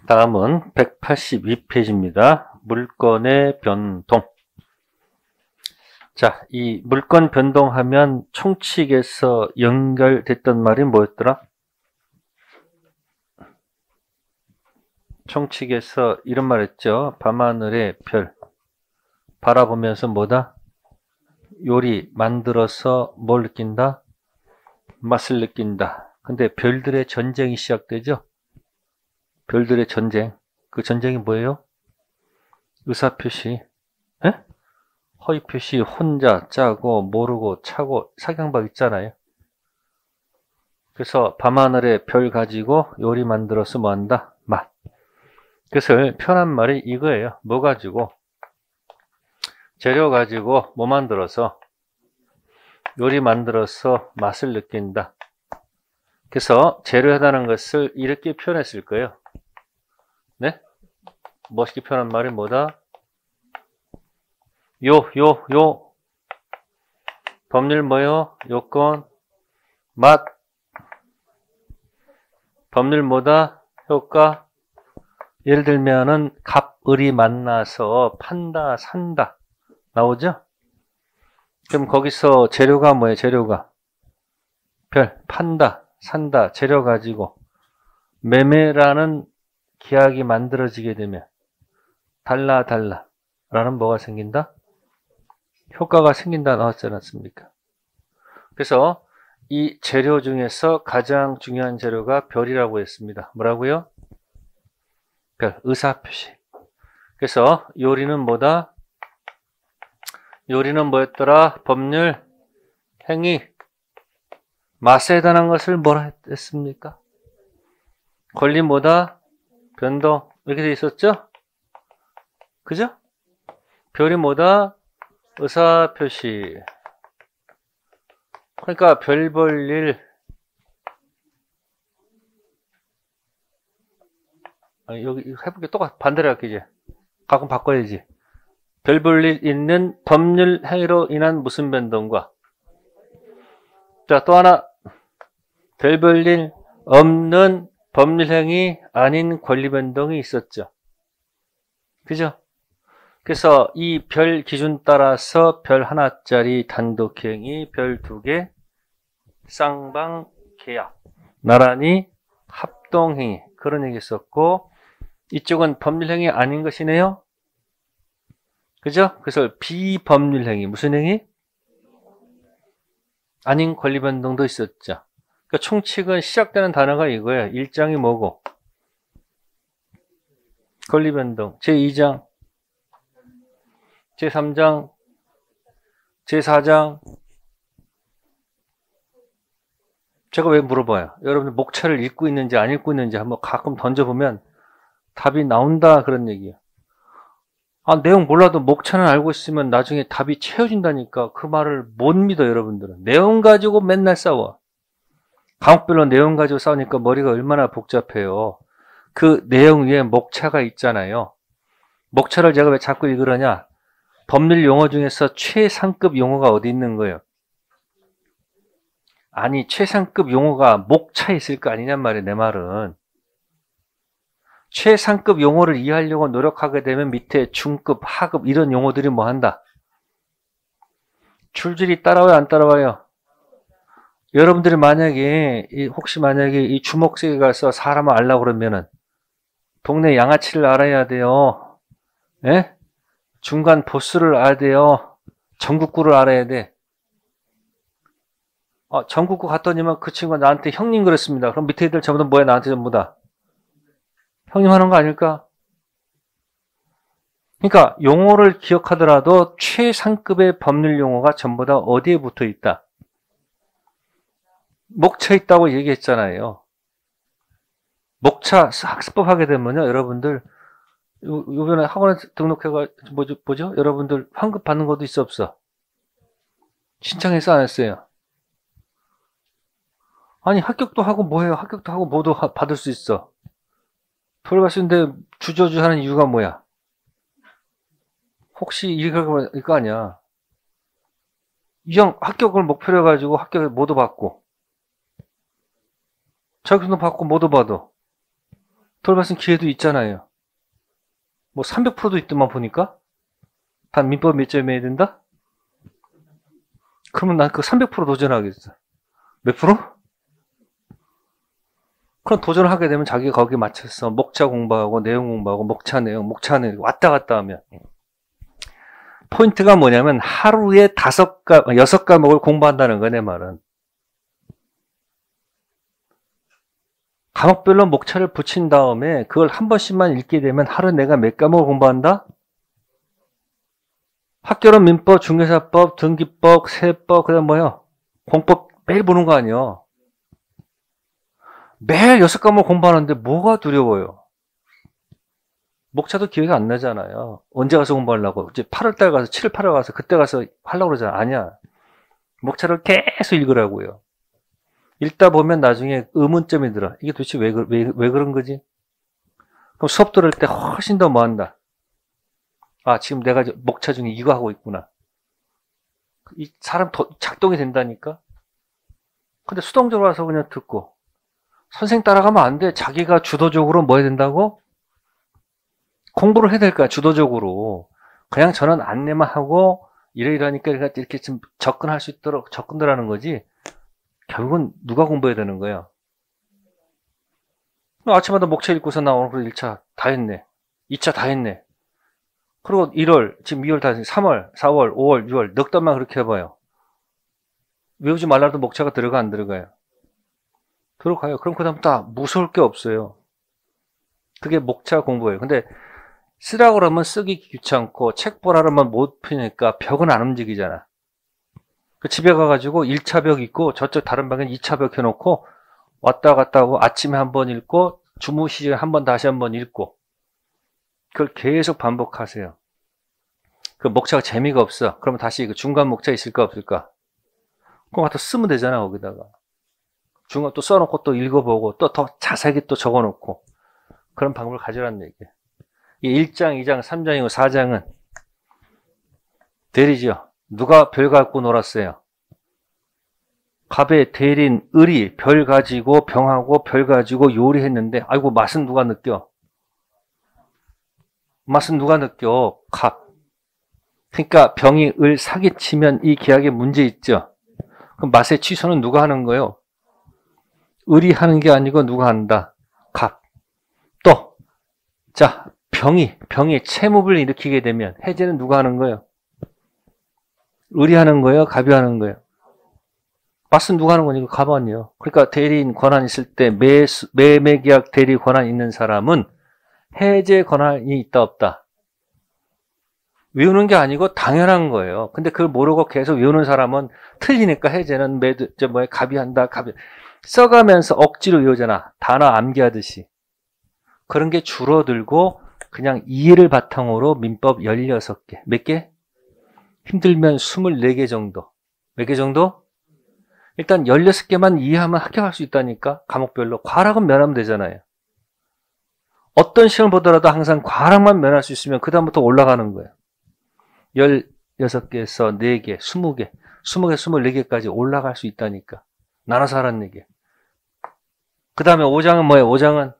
다음은 182페이지입니다. 물건의 변동. 자, 이 물건 변동하면 총칙에서 연결됐던 말이 뭐였더라? 총칙에서 이런 말 했죠. 밤하늘의 별. 바라보면서 뭐다? 요리 만들어서 뭘 느낀다? 맛을 느낀다. 근데 별들의 전쟁이 시작되죠. 별들의 전쟁. 그 전쟁이 뭐예요? 의사표시. 에? 허위표시. 혼자 짜고 모르고 차고 사경박 있잖아요. 그래서 밤하늘에 별 가지고 요리 만들어서 뭐 한다? 맛. 그래서 편한 말이 이거예요. 뭐 가지고? 재료 가지고 뭐 만들어서? 요리 만들어서 맛을 느낀다. 그래서 재료하다는 것을 이렇게 표현했을 거예요. 네? 멋있게 표현한 말이 뭐다? 요. 법률 뭐요? 요건, 맛. 법률 뭐다? 효과. 예를 들면은 갑, 을이 만나서 판다, 산다. 나오죠? 그럼 거기서 재료가 뭐예요? 재료가. 별, 판다, 산다, 재료 가지고. 매매라는 계약이 만들어지게 되면 달라 라는 뭐가 생긴다? 효과가 생긴다 나왔지 않았습니까? 그래서 이 재료 중에서 가장 중요한 재료가 별이라고 했습니다. 뭐라고요? 별, 의사표시. 그래서 요리는 뭐다? 요리는 뭐였더라? 법률, 행위, 맛에 관한 것을 뭐라 했습니까? 권리 뭐다? 변동. 이렇게 돼 있었죠? 그죠? 별이 뭐다? 의사표시. 그러니까 별 볼 일. 여기 해볼게. 똑같아. 반대로 할게, 이제. 가끔 바꿔야지. 별 볼 일 있는 법률 행위로 인한 무슨 변동과. 자, 또 하나. 별 볼 일 없는 법률 행위 아닌 권리 변동이 있었죠. 그죠? 그래서 이 별 기준 따라서 별 하나짜리 단독행위, 별 두 개, 쌍방 계약, 나란히 합동행위 그런 얘기 있었고 이쪽은 법률행위 아닌 것이네요. 그죠? 그래서 비법률행위 무슨 행위? 아닌 권리변동도 있었죠. 그러니까 총칙은 시작되는 단어가 이거예요. 1장이 뭐고? 권리변동. 제2장, 제3장, 제4장. 제가 왜 물어봐요? 여러분들 목차를 읽고 있는지 안 읽고 있는지 한번 가끔 던져보면 답이 나온다 그런 얘기예요. 아, 내용 몰라도 목차는 알고 있으면 나중에 답이 채워진다니까 그 말을 못 믿어 여러분들은. 내용 가지고 맨날 싸워. 과목별로 내용 가지고 싸우니까 머리가 얼마나 복잡해요. 그 내용 위에 목차가 있잖아요. 목차를 제가 왜 자꾸 읽으러냐? 법률 용어 중에서 최상급 용어가 어디 있는 거예요? 아니 최상급 용어가 목차에 있을 거 아니냔 말이에요. 내 말은. 최상급 용어를 이해하려고 노력하게 되면 밑에 중급, 하급 이런 용어들이 뭐 한다? 줄줄이 따라와요? 안 따라와요? 여러분들이 만약에 혹시 만약에 이 주먹세계 가서 사람을 알라고 그러면은 동네 양아치를 알아야 돼요. 예? 중간 보스를 알아야 돼요. 전국구를 알아야 돼. 전국구 갔더니만 그 친구가 나한테 형님 그랬습니다. 그럼 밑에 애들 전부 다 뭐야? 나한테 전부 다 형님 하는 거 아닐까? 그러니까 용어를 기억하더라도 최상급의 법률 용어가 전부 다 어디에 붙어 있다? 목차 있다고 얘기했잖아요. 목차 학습법 하게 되면요, 여러분들 요번에 학원에 등록해가 뭐죠? 여러분들 환급 받는 것도 있어 없어? 신청해서 안 했어요. 아니 합격도 하고 뭐해요? 합격도 하고 뭐도 받을 수 있어. 돌아가시는데 주저주 하는 이유가 뭐야? 혹시 이거 아니야? 이형 합격을 목표로 해가지고 합격을 모두 받고 자격증도 받고 모두 받아. 돌발 쓴 기회도 있잖아요. 뭐 300%도 있더만 보니까. 단 민법 몇 점이어야 된다? 그러면 난 그 300% 도전하겠어. 몇 프로? 그럼 도전을 하게 되면 자기가 거기에 맞춰서 목차 공부하고 내용 공부하고 목차 내용 왔다 갔다 하면 포인트가 뭐냐면 하루에 6과목을 공부한다는 거네, 말은. 과목별로 목차를 붙인 다음에 그걸 한 번씩만 읽게 되면 하루 내가 몇 과목을 공부한다? 학교는 민법, 중개사법, 등기법, 세법, 그 다음 뭐요? 공법 매일 보는 거 아니야. 매일 6과목 공부하는데 뭐가 두려워요? 목차도 기억이 안 나잖아요. 언제 가서 공부하려고? 이제 8월달 가서, 7, 8월 가서, 그때 가서 하려고 그러잖아. 아니야. 목차를 계속 읽으라고요. 읽다 보면 나중에 의문점이 들어. 이게 도대체 왜 그런 거지? 그럼 수업 들을 때 훨씬 더 뭐 한다. 아, 지금 내가 목차 중에 이거 하고 있구나. 이 사람 작동이 된다니까? 근데 수동적으로 와서 그냥 듣고. 선생 따라가면 안 돼. 자기가 주도적으로 뭐 해야 된다고? 공부를 해야 될까, 주도적으로. 그냥 저는 안내만 하고, 이러니까 이렇게 좀 접근할 수 있도록 접근들 하는 거지. 결국은 누가 공부해야 되는 거야? 아침마다 목차 읽고서 나오는 그 1차 다 했네. 2차 다 했네. 그리고 1월, 지금 2월 다 했네. 3월, 4월, 5월, 6월, 넉 달만 그렇게 해봐요. 외우지 말라도 목차가 들어가, 안 들어가요? 들어가요. 그럼 그 다음부터 무서울 게 없어요. 그게 목차 공부예요. 근데 쓰라고 그러면 쓰기 귀찮고 책 보라 그러면 못 펴니까 벽은 안 움직이잖아. 그 집에 가가지고 1차 벽 있고 저쪽 다른 방에 2차 벽 해놓고 왔다 갔다 하고 아침에 한번 읽고 주무시기 전에 한번 다시 한번 읽고 그걸 계속 반복하세요. 그 목차가 재미가 없어. 그러면 다시 그 중간 목차 있을까 없을까? 그거 갖다 쓰면 되잖아, 거기다가. 중간 또 써놓고 또 읽어보고 또 더 자세하게 또 적어놓고 그런 방법을 가져라는 얘기예요. 이 1장, 2장, 3장이고 4장은 대리죠. 누가 별 갖고 놀았어요? 갑의 대린, 을이 별 가지고 병하고 별 가지고 요리했는데 아이고 맛은 누가 느껴? 맛은 누가 느껴? 갑. 그러니까 병이 을 사기치면 이 계약에 문제 있죠. 그럼 맛의 취소는 누가 하는 거예요? 을이 하는 게 아니고 누가 한다? 갑. 또, 자, 병이 채무를 일으키게 되면 해제는 누가 하는 거예요? 을이 하는 거예요? 갑이 하는 거예요? 맛은 누가 하는 거니까 갑 아니에요. 그러니까 대리인 권한 있을 때 매매계약 대리 권한 있는 사람은 해제 권한이 있다 없다? 외우는 게 아니고 당연한 거예요. 근데 그걸 모르고 계속 외우는 사람은 틀리니까 해제는 갑이 한다, 갑이. 써가면서 억지로 외우잖아. 단어 암기하듯이. 그런 게 줄어들고 그냥 이해를 바탕으로 민법 16개. 몇 개? 힘들면 24개 정도. 몇 개 정도? 일단 16개만 이해하면 합격할 수 있다니까. 과목별로. 과락은 면하면 되잖아요. 어떤 시험을 보더라도 항상 과락만 면할 수 있으면 그 다음부터 올라가는 거예요. 16개에서 4개, 20개, 20개, 24개까지 올라갈 수 있다니까. 나눠서 하라는 얘기. 그 다음에 5장은 뭐예요? 5장은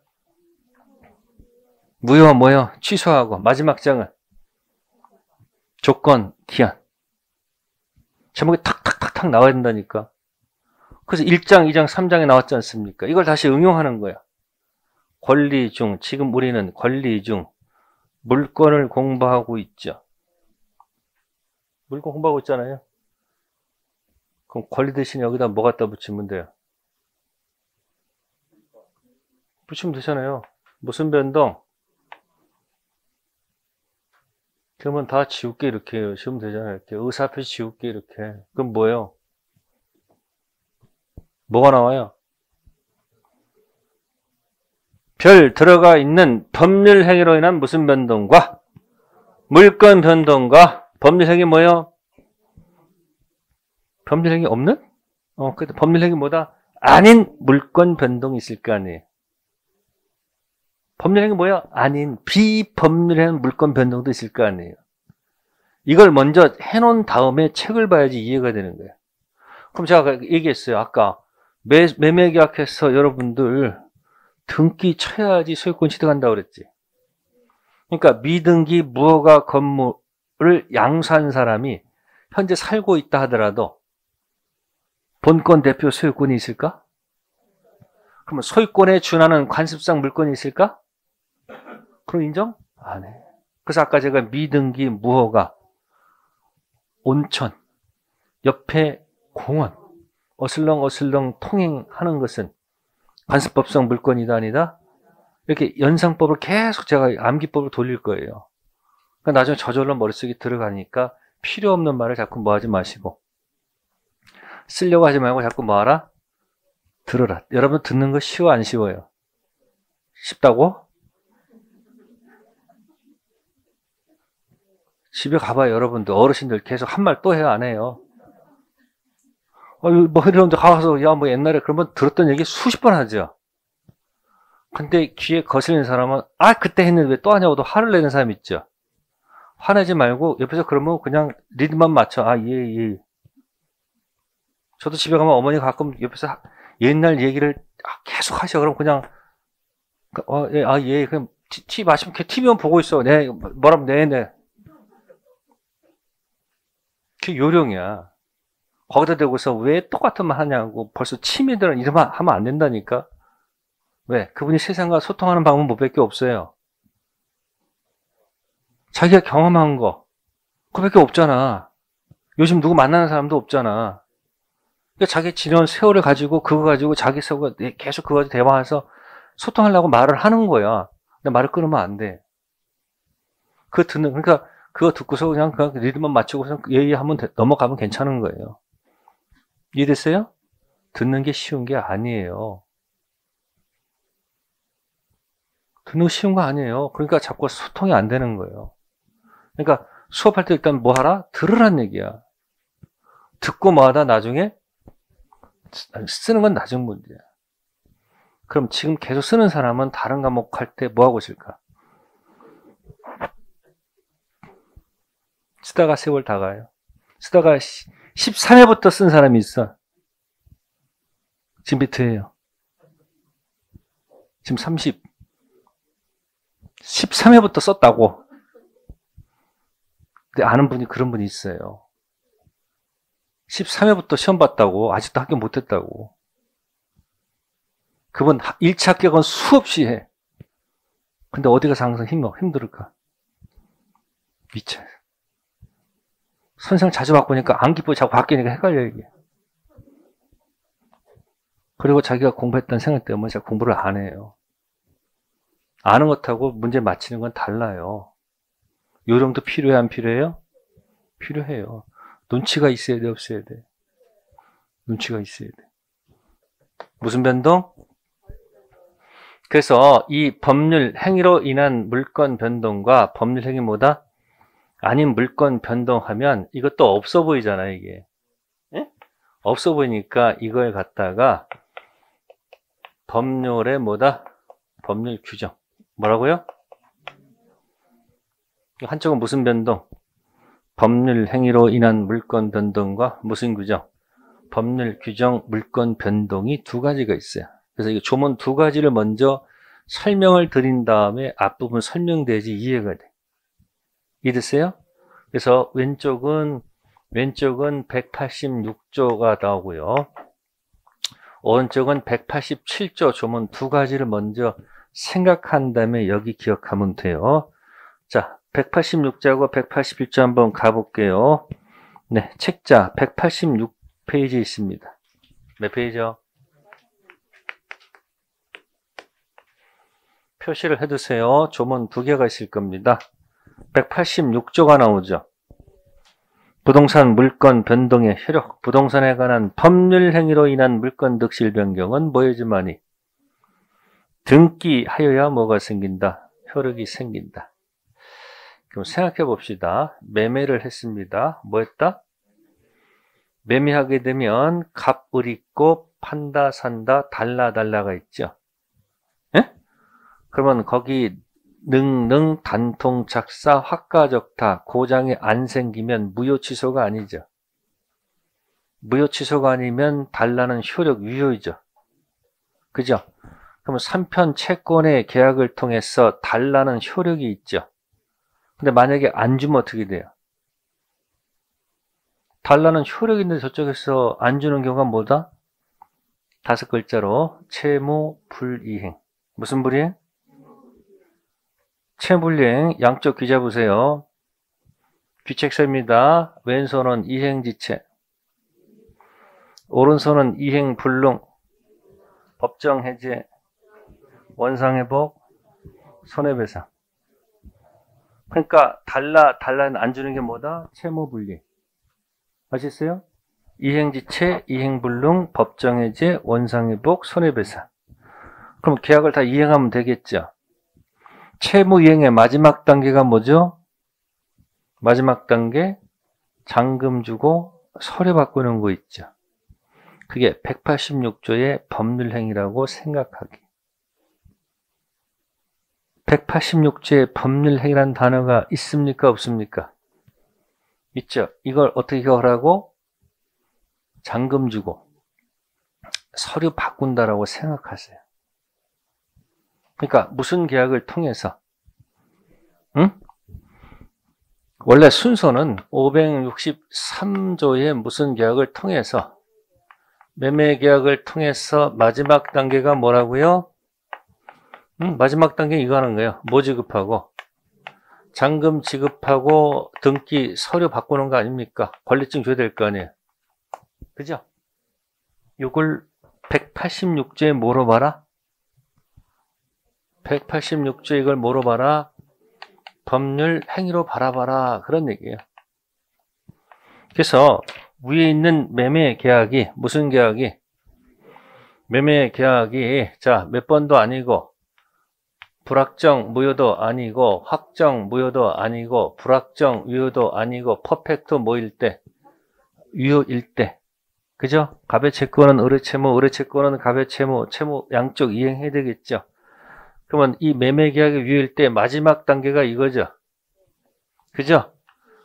무효 뭐예요? 취소하고. 마지막 장은 조건, 기한. 제목이 탁탁탁탁 나와야 된다니까. 그래서 1장, 2장, 3장에 나왔지 않습니까? 이걸 다시 응용하는 거야. 권리 중, 지금 우리는 권리 중 물권을 공부하고 있죠. 물권 공부하고 있잖아요. 그럼 권리 대신 여기다 뭐 갖다 붙이면 돼요? 붙이면 되잖아요. 무슨 변동? 그러면 다 지울게 이렇게 지우면 되잖아요. 이렇게 의사표 지울게 이렇게. 그럼 뭐예요? 뭐가 나와요? 별 들어가 있는 법률 행위로 인한 무슨 변동과 물권 변동과 법률 행위 뭐예요? 법률 행위 없는? 그래도 법률 행위 뭐다? 아닌 물권 변동이 있을 거 아니에요. 법률 행위 뭐야? 아닌 비법률한 물권 변동도 있을 거 아니에요. 이걸 먼저 해놓은 다음에 책을 봐야지 이해가 되는 거예요. 그럼 제가 얘기했어요. 아까 매매계약해서 여러분들 등기 쳐야지 소유권 취득한다고 그랬지. 그러니까 미등기 무허가 건물을 양수한 사람이 현재 살고 있다 하더라도 본권 대표 소유권이 있을까? 그러면 소유권에 준하는 관습상 물건이 있을까? 그럼 인정? 안 해. 그래서 아까 제가 미등기 무허가 온천 옆에 공원 어슬렁어슬렁 통행하는 것은 관습법상 물건이다 아니다? 이렇게 연상법을 계속 제가 암기법을 돌릴 거예요. 그러니까 나중에 저절로 머릿속에 들어가니까 필요 없는 말을 자꾸 뭐 하지 마시고 쓰려고 하지 말고 자꾸 뭐 하라? 들어라. 여러분 듣는 거 쉬워 안 쉬워요? 쉽다고? 집에 가봐요. 여러분들 어르신들 계속 한 말 또 해요 안 해요? 뭐 이러는데 가서 야 뭐 옛날에 그러면 들었던 얘기 수십 번 하죠. 근데 귀에 거슬리는 사람은 그때 했는데 왜 또 하냐고도 화를 내는 사람 있죠. 화내지 말고 옆에서 그러면 그냥 리듬만 맞춰. 예. 저도 집에 가면 어머니가 가끔 옆에서 옛날 얘기를 계속 하셔. 그럼 그냥 예. 그냥 티 마시면 TV만 보고 있어. 네, 뭐라면 네. 그게 요령이야. 거기다 대고서 왜 똑같은 말 하냐고 벌써 치밀들은 이러면 하면 안 된다니까. 왜? 그분이 세상과 소통하는 방법은 못 밖에 없어요. 자기가 경험한 거 그밖에 없잖아. 요즘 누구 만나는 사람도 없잖아. 그러니까 자기 지난 세월을 가지고 그거 가지고 자기 세월 계속 그거 가지고 대화해서 소통하려고 말을 하는 거야. 근데 말을 끊으면 안 돼. 그러니까 그거 듣고서 그냥 리듬만 맞추고서 예의하면 넘어가면 괜찮은 거예요. 이해됐어요? 듣는 게 쉬운 게 아니에요. 듣는 거 쉬운 거 아니에요. 그러니까 자꾸 소통이 안 되는 거예요. 그러니까 수업할 때 일단 뭐 하라? 들으란 얘기야. 듣고 뭐 하다 나중에 쓰는 건 나중 문제야. 그럼 지금 계속 쓰는 사람은 다른 과목 할 때 뭐 하고 있을까? 쓰다가 세월 다 가요. 쓰다가 13회부터 쓴 사람이 있어. 지금 몇 회예요? 지금 13회부터 썼다고. 근데 아는 분이 그런 분이 있어요. 13회부터 시험 봤다고. 아직도 합격 못했다고. 그분 1차 합격은 수없이 해. 근데 어디 가서 항상 힘들을까? 미쳐요. 선생님 자주 바꾸니까 암기법이 자꾸 바뀌니까 헷갈려 이게. 그리고 자기가 공부했던 생각 때문에 자꾸 공부를 안 해요. 아는 것하고 문제 맞히는 건 달라요. 요령도 필요해 안 필요해요? 필요해요. 눈치가 있어야 돼 없어야 돼? 눈치가 있어야 돼. 무슨 변동? 그래서 이 법률 행위로 인한 물권 변동과 법률 행위 뭐다? 아닌 물권 변동하면 이것도 없어 보이잖아 이게. 예? 없어 보이니까 이걸 갖다가 법률의 뭐다? 법률 규정. 뭐라고요? 한쪽은 무슨 변동? 법률 행위로 인한 물권 변동과 무슨 규정? 법률 규정 물권 변동이 두 가지가 있어요. 그래서 이 조문 두 가지를 먼저 설명을 드린 다음에 앞부분 설명돼야지 이해가 돼. 이해됐어요? 그래서 왼쪽은 186조가 나오고요. 오른쪽은 187조 조문 두 가지를 먼저 생각한 다음에 여기 기억하면 돼요. 자, 186자하고 181조 한번 가볼게요. 네, 책자 186페이지 있습니다. 몇 페이지요? 표시를 해두세요. 조문 두 개가 있을 겁니다. 186조가 나오죠. 부동산 물권 변동의 효력, 부동산에 관한 법률 행위로 인한 물권 득실 변경은 뭐여지만이 등기하여야 뭐가 생긴다? 효력이 생긴다. 그럼 생각해 봅시다. 매매를 했습니다. 뭐 했다? 매매하게 되면 갑을 있고 판다, 산다, 달라가 있죠. 예? 그러면 거기 능능, 단통, 착사, 확가적타, 고장이 안 생기면 무효 취소가 아니죠. 무효 취소가 아니면 달라는 효력 유효이죠. 그죠? 그러면 3편 채권의 계약을 통해서 달라는 효력이 있죠. 근데 만약에 안 주면 어떻게 돼요? 달라는 효력이 있는데 저쪽에서 안 주는 경우가 뭐다? 5글자로 채무 불이행. 무슨 불이행? 채무 불이행. 양쪽 귀 잡으세요. 귀책서입니다. 왼손은 이행지체, 오른손은 이행불능, 법정해제, 원상회복, 손해배상. 그러니까 달라는 안 주는 게 뭐다? 채무불이행. 아시겠어요? 이행지체, 이행불능, 법정해제, 원상회복, 손해배상. 그럼 계약을 다 이행하면 되겠죠. 채무이행의 마지막 단계가 뭐죠? 마지막 단계, 잔금 주고 서류 바꾸는 거 있죠. 그게 186조의 법률행위라고 생각하기. 186조의 법률행위라는 단어가 있습니까? 없습니까? 있죠. 이걸 어떻게 하라고? 잔금 주고 서류 바꾼다라고 생각하세요. 그러니까 무슨 계약을 통해서, 응? 원래 순서는 563조의 무슨 계약을 통해서, 매매 계약을 통해서 마지막 단계가 뭐라고요? 마지막 단계 이거 하는 거예요. 뭐 지급하고? 잔금 지급하고 등기 서류 바꾸는 거 아닙니까? 권리증 줘야 될 거 아니에요. 그죠? 이걸 186조에 뭐로 봐라? 186조 이걸 뭐로 봐라? 법률 행위로 바라봐라. 그런 얘기예요. 그래서 위에 있는 매매 계약이 무슨 계약이? 매매 계약이 자, 몇 번도 아니고 불확정 무효도 아니고 확정 무효도 아니고 불확정 유효도 아니고 퍼펙트 뭐일 때? 유효일 때. 그죠? 가배채권은 의뢰채무, 의뢰채권은 가배채무, 채무 양쪽 이행해야 되겠죠. 그러면 이 매매 계약의 유효일 때 마지막 단계가 이거죠. 그죠?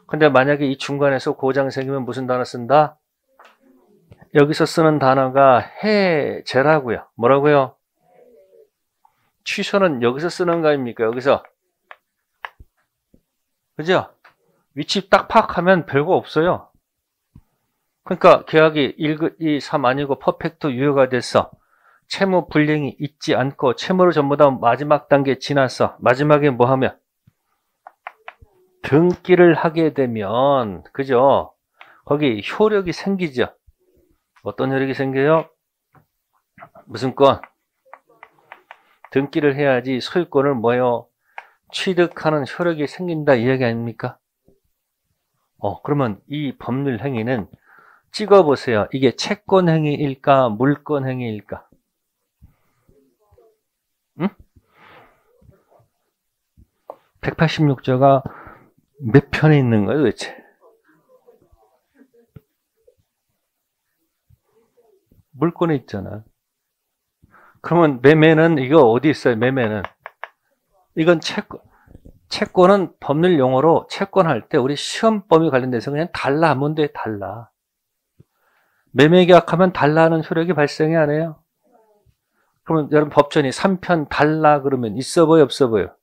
근데 만약에 이 중간에서 고장 생기면 무슨 단어 쓴다? 여기서 쓰는 단어가 해제라고요. 뭐라고요? 취소는 여기서 쓰는 거 아닙니까? 여기서. 그죠? 위치 딱 파악하면 별거 없어요. 그러니까 계약이 1, 2, 3 아니고 퍼펙트 유효가 됐어. 채무 불이행이 있지 않고 채무를 전부 다 마지막 단계 지나서 마지막에 뭐 하면 등기를 하게 되면 그죠? 거기 효력이 생기죠. 어떤 효력이 생겨요? 무슨 건? 등기를 해야지 소유권을 뭐요? 취득하는 효력이 생긴다 이 얘기 아닙니까? 그러면 이 법률 행위는 찍어보세요. 이게 채권 행위일까 물권 행위일까? 응? 186조가 몇 편에 있는 거예요 도대체? 물권에 있잖아. 그러면 매매는 이거 어디 있어요? 매매는 이건 채권은 법률 용어로 채권할 때 우리 시험법이 관련돼서 그냥 달라 하면 돼. 달라. 매매 계약하면 달라 하는 효력이 발생이 안 해요. 그러면 여러분 법전이 3편 달라 그러면 있어 보여 없어 보여?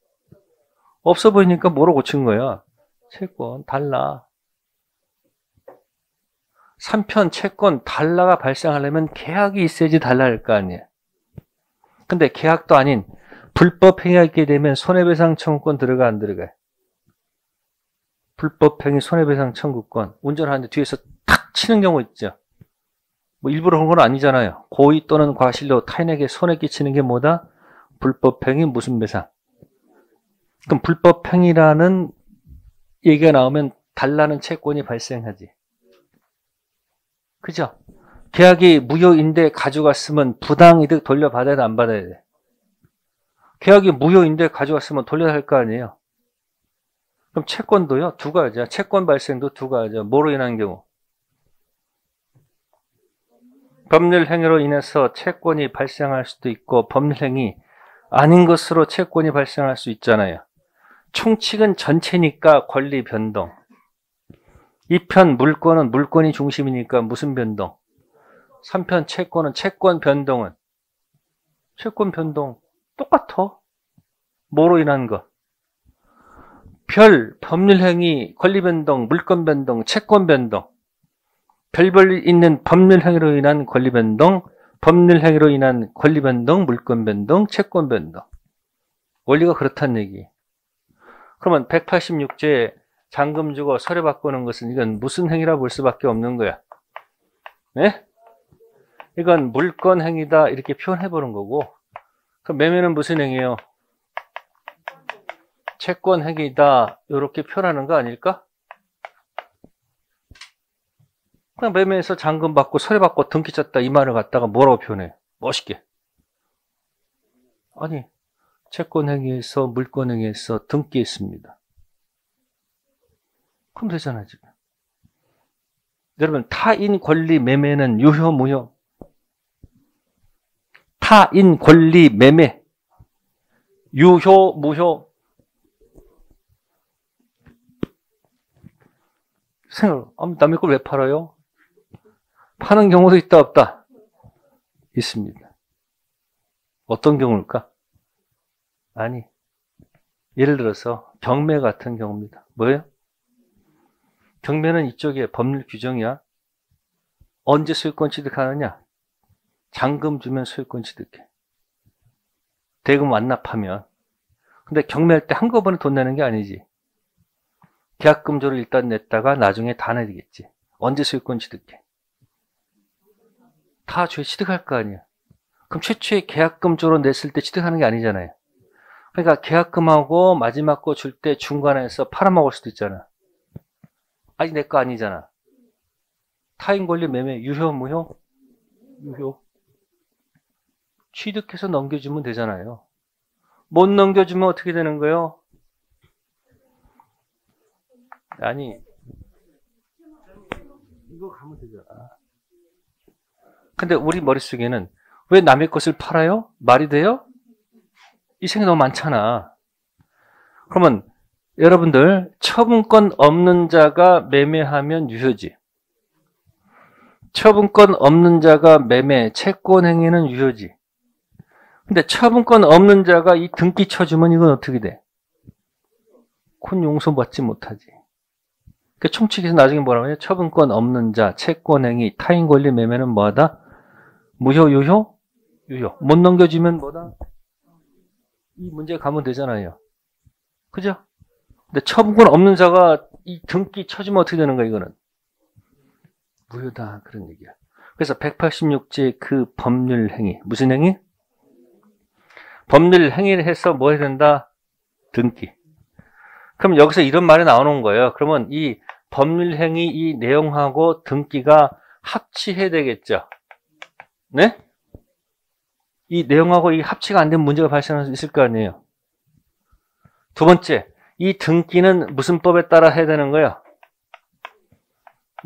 없어 보이니까 뭐로 고친 거야? 채권 달라. 3편 채권 달라가 발생하려면 계약이 있어야지 달라 할 거 아니에요. 근데 계약도 아닌 불법 행위가 있게 되면 손해배상 청구권 들어가 안 들어가요? 불법 행위 손해배상 청구권. 운전하는데 뒤에서 탁 치는 경우 있죠. 뭐 일부러 그런 건 아니잖아요. 고의 또는 과실로 타인에게 손해 끼치는 게 뭐다? 불법 행위 무슨 배상. 그럼 불법 행위라는 얘기가 나오면 달라는 채권이 발생하지. 그죠? 계약이 무효인데 가져갔으면 부당이득 돌려받아야 돼, 안 받아야 돼? 계약이 무효인데 가져갔으면 돌려야 할 거 아니에요? 그럼 채권도요, 두 가지야. 채권 발생도 두 가지야. 뭐로 인한 경우? 법률 행위로 인해서 채권이 발생할 수도 있고, 법률 행위 아닌 것으로 채권이 발생할 수 있잖아요. 총칙은 전체니까 권리 변동. 이 편 물권은 물권이 중심이니까 무슨 변동? 3편 채권은 채권 변동은 채권 변동 똑같아. 뭐로 인한 거? 별, 법률행위, 권리변동, 물권변동, 채권변동. 별별 있는 법률행위로 인한 권리변동, 법률행위로 인한 권리변동, 물권변동, 채권변동. 원리가 그렇다는 얘기. 그러면 186조에 잔금 주고 서류 바꾸는 것은 이건 무슨 행위라 볼 수밖에 없는 거야. 네? 이건 물권행위다 이렇게 표현해보는 거고, 그럼 매매는 무슨 행위예요? 채권행위다 이렇게 표현하는 거 아닐까? 그냥 매매에서 잔금 받고 서류 받고 등기 쳤다 이 말을 갖다가 뭐라고 표현해? 멋있게. 아니, 채권행위에서 물권행위에서 등기했습니다. 그럼 되잖아 지금. 여러분, 타인 권리 매매는 유효 무효? 타인 권리 매매 유효 무효? 생각, 남의 걸 왜 팔아요? 파는 경우도 있다 없다? 있습니다. 어떤 경우일까? 아니, 예를 들어서 경매 같은 경우입니다. 뭐예요? 경매는 이쪽에 법률 규정이야. 언제 소유권 취득하느냐? 잔금 주면 소유권 취득해. 대금 완납하면. 근데 경매할 때 한꺼번에 돈 내는 게 아니지. 계약금조를 일단 냈다가 나중에 다 내야 되겠지. 언제 소유권 취득해? 다 주에 취득할 거 아니야. 그럼 최초에 계약금조로 냈을 때 취득하는 게 아니잖아요. 그러니까 계약금하고 마지막 거 줄 때 중간에서 팔아먹을 수도 있잖아. 아직 내 거 아니잖아. 타인 권리 매매 유효 무효? 유효. 취득해서 넘겨주면 되잖아요. 못 넘겨주면 어떻게 되는 거예요? 아니, 이거 가면 되잖아. 근데 우리 머릿속에는 왜 남의 것을 팔아요? 말이 돼요? 이 생각이 너무 많잖아. 그러면 여러분들, 처분권 없는 자가 매매하면 유효지. 처분권 없는 자가 매매, 채권행위는 유효지. 근데 처분권 없는 자가 이 등기 쳐주면 이건 어떻게 돼? 그건 용서받지 못하지. 그 총칙에서 나중에 뭐라고 해요? 처분권 없는 자, 채권행위, 타인 권리 매매는 뭐하다? 무효, 유효? 유효. 못 넘겨주면 뭐다? 이 문제 가면 되잖아요. 그죠? 근데 처분권 없는 자가 이 등기 쳐주면 어떻게 되는 거야, 이거는? 무효다. 그런 얘기야. 그래서 186조의 그 법률 행위. 무슨 행위? 법률 행위를 해서 뭐 해야 된다? 등기. 그럼 여기서 이런 말이 나오는 거예요. 그러면 이 법률 행위 이 내용하고 등기가 합치해야 되겠죠. 네? 이 내용하고 이 합치가 안 된 문제가 발생할 수 있을 거 아니에요. 두 번째, 이 등기는 무슨 법에 따라 해야 되는 거예요?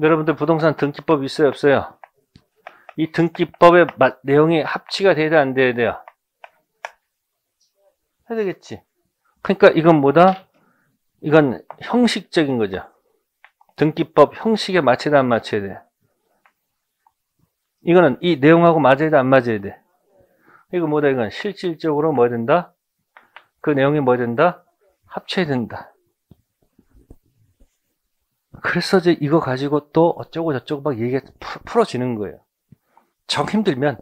여러분들 부동산 등기법 있어요, 없어요? 이 등기법의 내용이 합치가 돼야 돼, 안 돼야 돼요? 해야 되겠지. 그러니까 이건 뭐다? 이건 형식적인 거죠. 등기법 형식에 맞춰야 돼, 안 맞춰야 돼? 이거는 이 내용하고 맞아야 돼, 안 맞아야 돼? 이거 뭐다? 이건 실질적으로 뭐 된다? 그 내용이 뭐 된다? 합쳐야 된다. 그래서 이제 이거 가지고 또 어쩌고 저쩌고 막 얘기가 풀어지는 거예요. 정 힘들면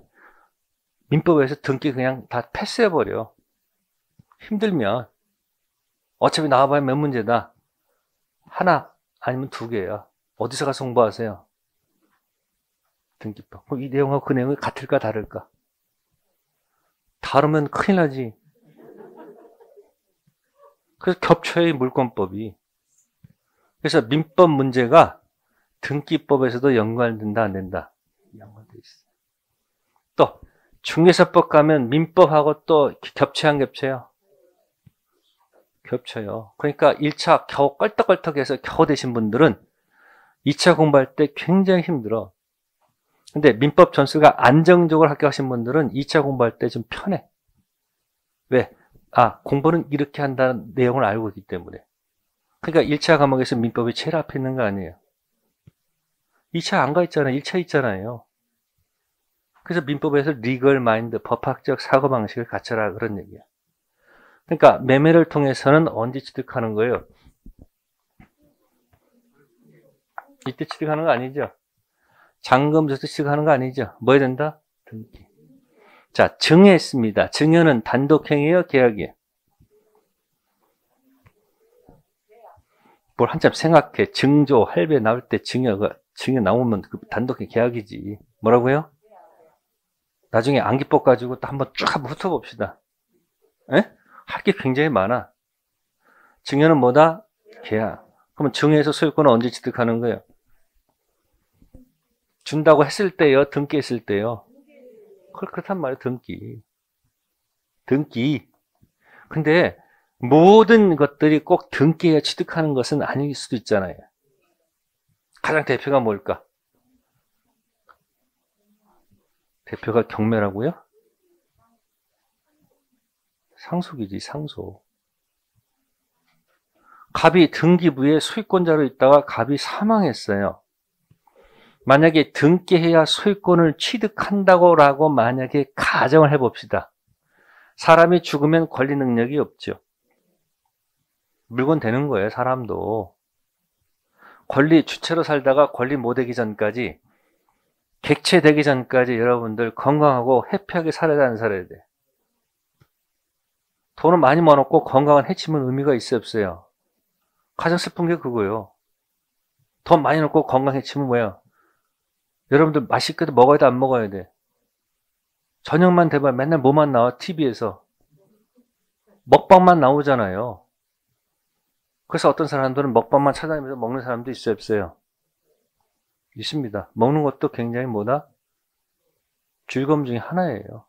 민법에서 등기 그냥 다 패스해버려. 힘들면 어차피 나와봐야 몇 문제다. 하나 아니면 두 개야. 어디서 가서 공부하세요? 등기법. 그럼 이 내용하고 그 내용이 같을까 다를까? 다르면 큰일 나지. 그래서 겹쳐요, 이 물권법이. 그래서 민법 문제가 등기법에서도 연관된다, 안 된다? 연관돼 있어. 또 중개사법 가면 민법하고 또 겹쳐요, 안 겹쳐요? 겹쳐요. 그러니까 1차 겨우 껄떡껄떡해서 겨우 되신 분들은 2차 공부할 때 굉장히 힘들어. 근데 민법 전수가 안정적으로 합격하신 분들은 2차 공부할 때 좀 편해. 왜? 공부는 이렇게 한다는 내용을 알고 있기 때문에. 그러니까 1차 과목에서 민법이 제일 앞에 있는 거 아니에요. 2차 안 가 있잖아요. 1차 있잖아요. 그래서 민법에서 리걸 마인드, 법학적 사고방식을 갖춰라 그런 얘기야. 그러니까 매매를 통해서는 언제 취득하는 거예요? 이때 취득하는 거 아니죠? 잔금 줘서 취득하는 거 아니죠? 뭐 해야 된다? 등기. 자, 증여했습니다. 증여는 단독행위예요? 계약이에요? 뭘 한참 생각해. 증조, 할배 나올 때 증여 나오면 그 단독행위 계약이지. 뭐라고요? 나중에 암기법 가지고 또 한번 쭉 한번 훑어봅시다. 에? 할 게 굉장히 많아. 증여는 뭐다? 계약. 그러면 증여해서 소유권은 언제 취득하는 거예요? 준다고 했을 때요? 등기했을 때요? 그렇단 말이에요. 등기. 근데 모든 것들이 꼭 등기해야 취득하는 것은 아닐 수도 있잖아요. 가장 대표가 뭘까? 대표가 경매라고요? 상속이지, 상속. 갑이 등기부에 소유권자로 있다가 갑이 사망했어요. 만약에 등기해야 소유권을 취득한다고 만약에 가정을 해봅시다. 사람이 죽으면 권리 능력이 없죠. 물건 되는 거예요, 사람도. 권리 주체로 살다가 권리 못 되기 전까지, 객체되기 전까지 여러분들 건강하고 해피하게 살아야 돼. 돈을 많이 모아놓고 건강을 해치면 의미가 있어요, 없어요? 가장 슬픈 게 그거예요. 돈 많이 넣고 건강 해치면 뭐야? 여러분들 맛있게도 먹어야 돼, 안 먹어야 돼? 저녁만 되면 맨날 뭐만 나와? TV에서. 먹방만 나오잖아요. 그래서 어떤 사람들은 먹방만 찾아다니면서 먹는 사람도 있어요, 없어요? 있습니다. 먹는 것도 굉장히 뭐다? 즐거움 중에 하나예요.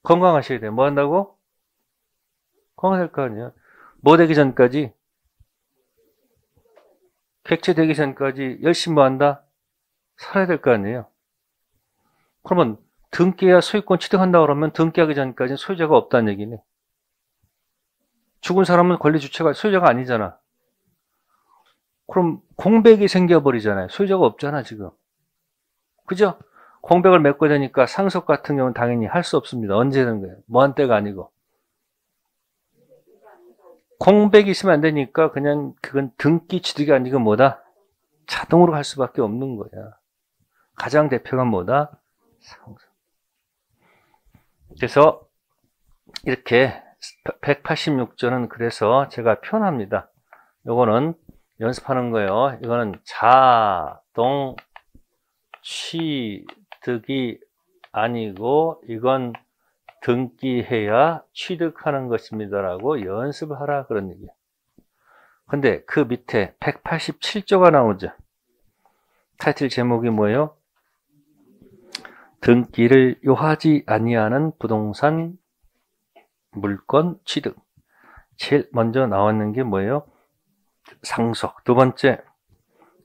건강하셔야 돼요. 뭐 한다고? 건강할 거 아니에요. 뭐 되기 전까지, 객체 되기 전까지 열심히 뭐 한다? 살아야 될 거 아니에요. 그러면 등기해야 소유권 취득한다 그러면 등기하기 전까지는 소유자가 없다는 얘기네. 죽은 사람은 권리 주체가 소유자가 아니잖아. 그럼 공백이 생겨버리잖아요. 소유자가 없잖아, 지금. 그죠? 공백을 메꿔야 되니까 상속 같은 경우는 당연히 할 수 없습니다. 언제 되는 거예요? 뭐한 때가 아니고. 공백이 있으면 안 되니까 그냥 그건 등기 취득이 아니고 뭐다? 자동으로 갈 수밖에 없는 거야. 가장 대표가 뭐다? 상속. 그래서 이렇게 186조는 그래서 제가 표현합니다. 요거는 연습하는 거예요. 이거는 자동 취득이 아니고 이건 등기해야 취득하는 것입니다라고 연습을 하라 그런 얘기예요. 근데 그 밑에 187조가 나오죠. 타이틀 제목이 뭐예요? 등기를 요하지 아니하는 부동산 물건 취득. 제일 먼저 나왔는 게 뭐예요? 상속. 두 번째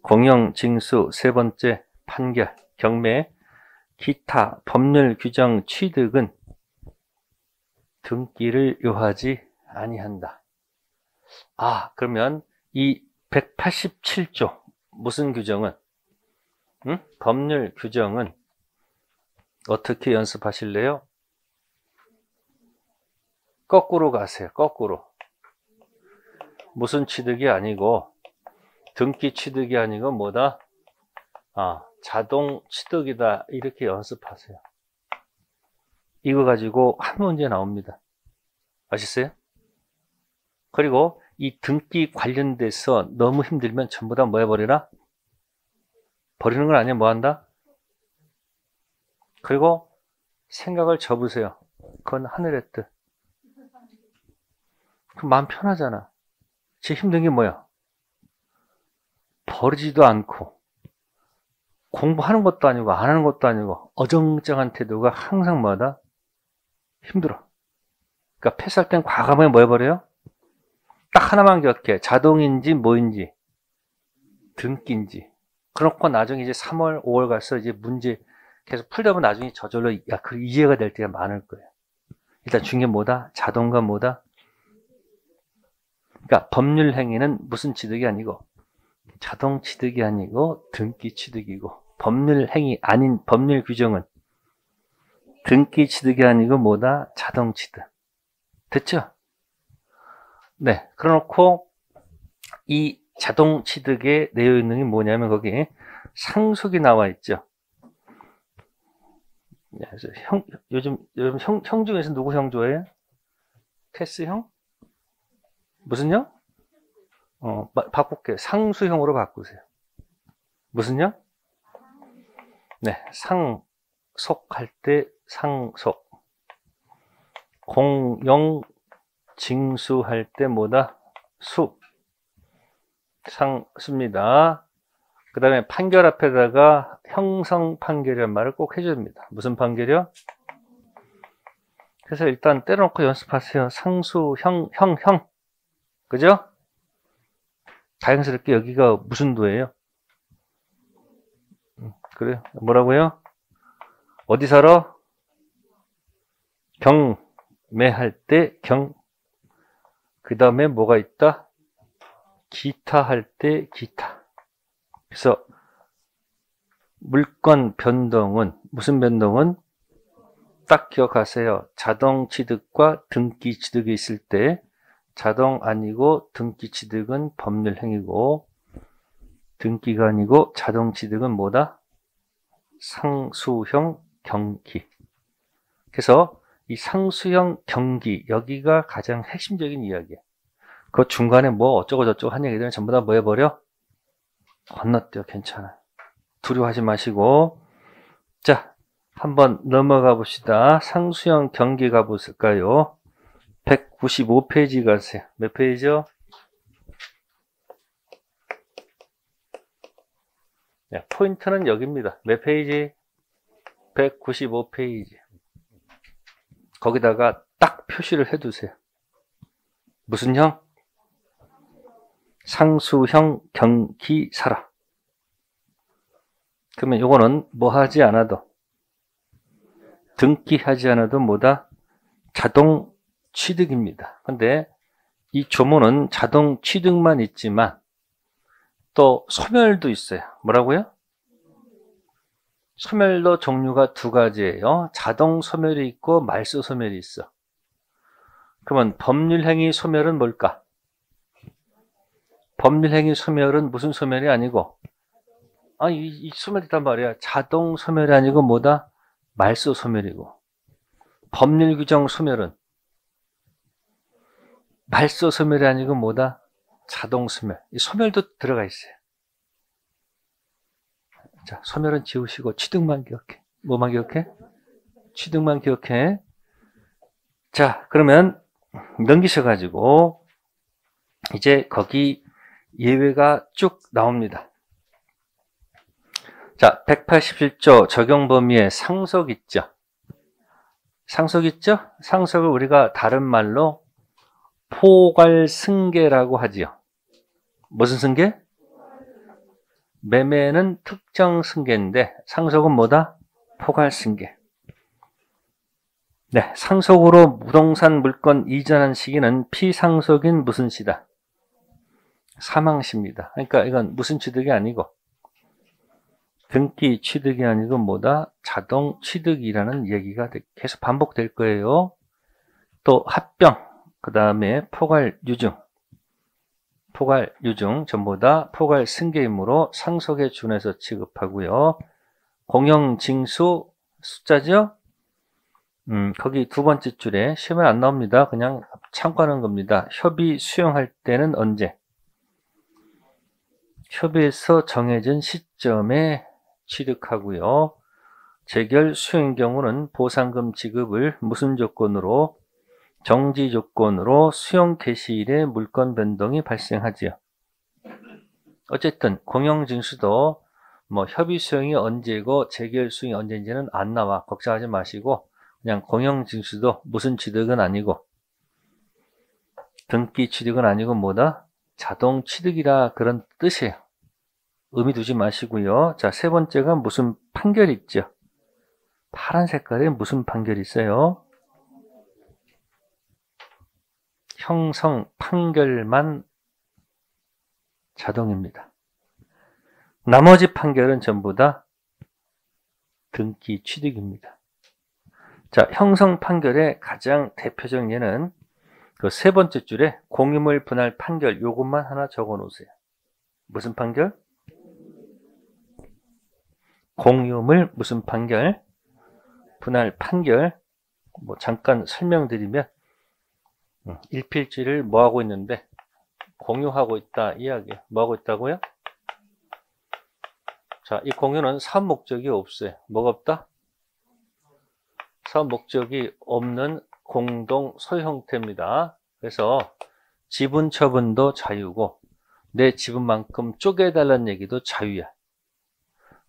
공영 징수. 세 번째 판결, 경매, 기타 법률 규정 취득은 등기를 요하지 아니한다. 아, 그러면 이 187조 무슨 규정은? 법률 규정은 어떻게 연습하실래요? 거꾸로 가세요. 거꾸로. 무슨 취득이 아니고 등기 취득이 아니고 뭐다? 자동 취득이다. 이렇게 연습하세요. 이거 가지고 한 문제 나옵니다. 아셨어요? 그리고 이 등기 관련돼서 너무 힘들면 전부 다 뭐 해버리라? 버리는 건 아니야. 뭐 한다? 그리고 생각을 접으세요. 그건 하늘의 뜻. 그럼 마음 편하잖아. 제일 힘든 게 뭐야? 버리지도 않고 공부하는 것도 아니고 안 하는 것도 아니고 어정쩡한 태도가 항상 뭐다? 힘들어. 그러니까 패스할 땐 과감하게 뭐 해버려요? 딱 하나만 기억해. 자동인지 뭐인지 등기인지. 그렇고 나중에 이제 3월, 5월 가서 이제 문제 계속 풀다 보면 나중에 저절로 그 이해가 될 때가 많을 거예요. 일단 중요한 게 뭐다? 자동과 뭐다? 그러니까 법률 행위는 무슨 취득이 아니고 자동 취득이 아니고 등기 취득이고 법률 행위 아닌 법률 규정은 등기 취득이 아니고 뭐다? 자동 취득. 됐죠? 네. 그래놓고 이 자동 취득의 내용 있는 게 뭐냐면 거기 상속이 나와 있죠. 요즘 형 중에서 누구 형 좋아해요? 테스 형? 무슨 형? 바꿀게요. 상수형으로 바꾸세요. 무슨 형? 네, 상속할 때 상속. 공용 징수할 때 뭐다? 수. 상수입니다. 그 다음에 판결 앞에다가 형성 판결이라는 말을 꼭 해줘야 됩니다. 무슨 판결이요? 그래서 일단 때려놓고 연습하세요. 상수, 형. 그죠? 자연스럽게 여기가 무슨 도예요? 그래요? 뭐라고요? 어디 살아? 경매할 때 경. 그 다음에 뭐가 있다? 기타 할 때 기타. 그래서 물건 변동은 무슨 변동은? 딱 기억하세요. 자동 취득과 등기 취득이 있을 때 자동 아니고 등기 취득은 법률 행위고 등기가 아니고 자동 취득은 뭐다? 상수형 경기. 그래서 이 상수형 경기 여기가 가장 핵심적인 이야기야. 그 중간에 뭐 어쩌고 저쩌고 한 얘기들은 전부 다 뭐 해버려? 건너뛰어. 괜찮아. 두려워하지 마시고. 자, 한번 넘어가 봅시다. 상수형 경기 가볼까요? 195페이지 가세요. 몇 페이지요? 네, 포인트는 여기입니다. 몇 페이지? 195페이지. 거기다가 딱 표시를 해두세요. 무슨 형? 상수형 경기사라. 그러면 요거는 뭐 하지 않아도 등기하지 않아도 뭐다? 자동 취득입니다. 근데 이 조문은 자동 취득만 있지만 또 소멸도 있어요. 뭐라고요? 소멸도 종류가 두 가지예요. 자동 소멸이 있고 말소 소멸이 있어. 그러면 법률행위 소멸은 뭘까? 법률행위 소멸은 무슨 소멸이 아니고 이 소멸이 있단 말이야. 자동 소멸이 아니고 뭐다? 말소 소멸이고. 법률 규정 소멸은 말소 소멸이 아니고 뭐다? 자동 소멸. 이 소멸도 들어가 있어요. 자, 소멸은 지우시고 취득만 기억해. 뭐만 기억해? 취득만 기억해. 자, 그러면 넘기셔가지고 이제 거기 예외가 쭉 나옵니다. 자, 187조 적용 범위에 상속 있죠. 상속 있죠? 상속을 우리가 다른 말로 포괄승계라고 하지요. 무슨 승계? 매매는 특정 승계인데 상속은 뭐다? 포괄승계. 네, 상속으로 부동산 물건 이전한 시기는 피상속인 무슨 시다? 사망시입니다. 그러니까 이건 무슨 취득이 아니고 등기 취득이 아니고 뭐다? 자동 취득이라는 얘기가 계속 반복될 거예요. 또 합병, 그 다음에 포괄유증. 포괄유증 전부 다 포괄승계이므로 상속에 준해서 취급하고요. 공영징수 숫자죠? 거기 두 번째 줄에 시험에 안 나옵니다. 그냥 참고하는 겁니다. 협의 수용할 때는 언제? 협의에서 정해진 시점에 취득하고요. 재결 수용인 경우는 보상금 지급을 무슨 조건으로? 정지 조건으로 수용 개시일에 물건 변동이 발생하지요. 어쨌든 공영징수도 뭐 협의 수용이 언제고 재결 수용이 언제인지는 안 나와. 걱정하지 마시고 그냥 공영징수도 무슨 취득은 아니고 등기 취득은 아니고 뭐다? 자동 취득이라 그런 뜻이에요. 의미 두지 마시고요. 자, 세 번째가 무슨 판결이 있죠. 파란 색깔에 무슨 판결이 있어요? 형성 판결만 자동입니다. 나머지 판결은 전부 다 등기 취득입니다. 자, 형성 판결의 가장 대표적인 예는 그 세 번째 줄에 공유물 분할 판결 요것만 하나 적어 놓으세요. 무슨 판결? 공유물 무슨 판결? 분할 판결. 뭐 잠깐 설명드리면 일필지를 뭐 하고 있는데 공유하고 있다 이야기. 뭐 하고 있다고요? 자, 이 공유는 사업 목적이 없어요. 뭐가 없다? 사업 목적이 없는 공동 소유 형태입니다. 그래서 지분 처분도 자유고 내 지분만큼 쪼개달라는 얘기도 자유야.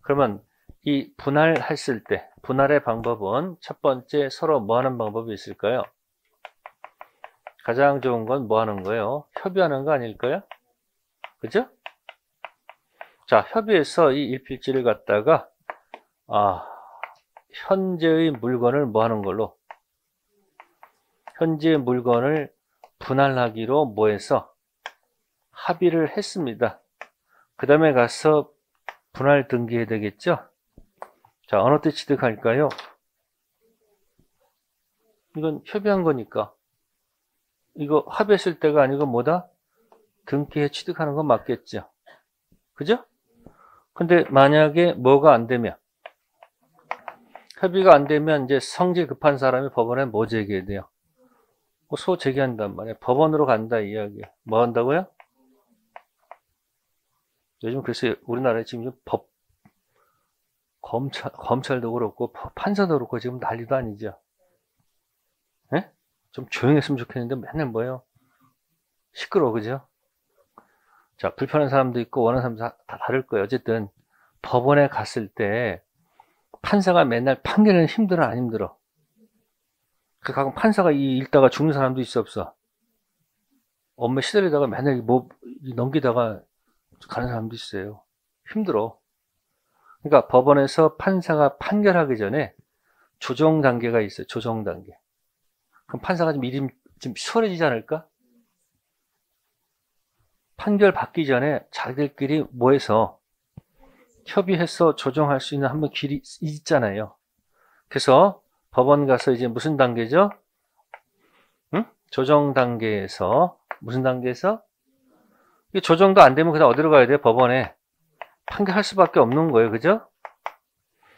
그러면 이 분할했을 때 분할의 방법은 첫 번째 서로 뭐 하는 방법이 있을까요? 가장 좋은 건 뭐 하는 거예요? 협의하는 거 아닐까요? 그죠? 자, 협의해서 이 일필지를 갖다가 현재의 물건을 뭐 하는 걸로? 현재의 물건을 분할하기로 뭐 해서 합의를 했습니다. 그 다음에 가서 분할 등기해야 되겠죠? 자, 어느 때 취득할까요? 이건 협의한 거니까. 이거 합의했을 때가 아니고 뭐다? 등기해 취득하는 건 맞겠죠? 그죠? 근데 만약에 뭐가 안 되면, 협의가 안 되면 이제 성질 급한 사람이 법원에 뭐 제기해야 돼요? 소 제기한단 말이에요. 법원으로 간다 이야기예요. 뭐 한다고요? 요즘 글쎄 우리나라에 지금 검찰도 그렇고 판사도 그렇고 지금 난리도 아니죠. 예? 좀 조용했으면 좋겠는데 맨날 뭐예요? 시끄러워, 그죠? 자, 불편한 사람도 있고 원하는 사람도 다 다를 거예요. 어쨌든 법원에 갔을 때 판사가 맨날 판결은 힘들어 안 힘들어? 가끔 판사가 읽다가 죽는 사람도 있어 없어? 업무에 시달리다가 맨날 뭐 넘기다가 가는 사람도 있어요. 힘들어. 그러니까 법원에서 판사가 판결하기 전에 조정 단계가 있어요. 조정 단계. 그럼 판사가 좀 일이 좀 수월해지지 않을까? 판결 받기 전에 자기들끼리 모여서 협의해서 조정할 수 있는 한번 길이 있잖아요. 그래서 법원 가서 이제 무슨 단계죠? 응? 조정 단계에서 무슨 단계에서? 조정도 안 되면 그냥 어디로 가야 돼요? 법원에 판결할 수밖에 없는 거예요. 그죠?